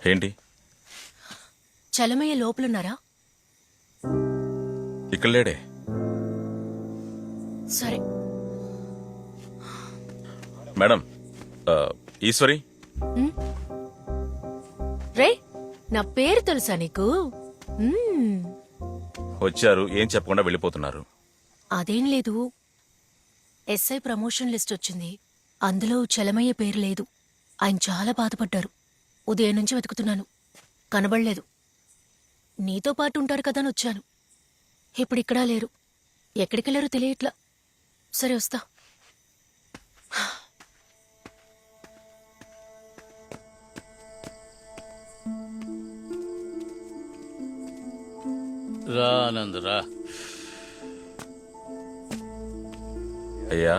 ఏంటి? చలమయ్య లోపలున్నారా? ఇక్కడ లేడే. సరే. మేడం, ఈశ్వరి రే, నా పేరు తెలుసా నీకు? మ్మ్. వచ్చారు, ఏం చెప్పకుండా వెళ్ళిపోతున్నారు. అదేం లేదు, ఎస్ఐ ప్రమోషన్ లిస్ట్ వచ్చింది. అందులో చలమయ్య పేరు లేదు. ఆయన చాలా బాధపడ్డారు. ఉదయం నుంచి వెతుకుతున్నాను, కనబడలేదు. నీతో పాటు ఉంటారు కదా అని వచ్చాను. ఇప్పుడిక్కడా లేరు. ఎక్కడికెళ్లారో తెలియట్లా. సరే, వస్తా. రా ఆనంద్ రా. అయ్యా,